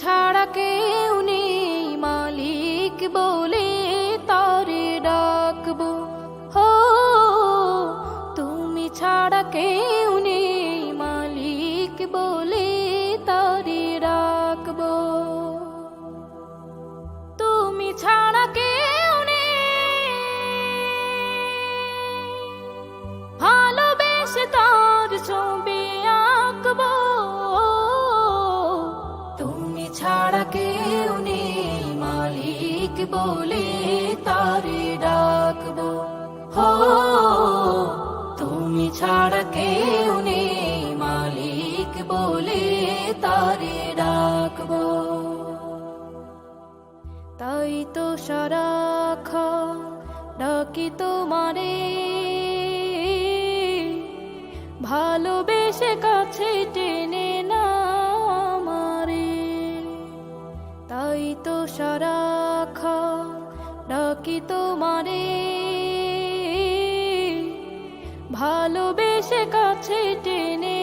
ছাড়া কেউ নেই মালিক বলে তারে ডাকবো। হো তুমি ছাড়া কেউ নেই মালিক বলে তারে ডাকবো। তুমি ছাড়া কেউ নেই ভালোবেসে তার ছবি আঁকবো। তুমি ছাড়া কেউ নেই মালিক বলে তারে ডাকবো। হো তুমি ছাড়া কেউ নেই মালিক বলে তারে ডাকবো। তাই তো সারাক্ষণ ডাকি তোমারে, ভালোবেসে কাছে টেনে না আমারে। তাই তো সারাক্ষণ ডাকি তোমারে, ভালোবেসে কাছে টেনে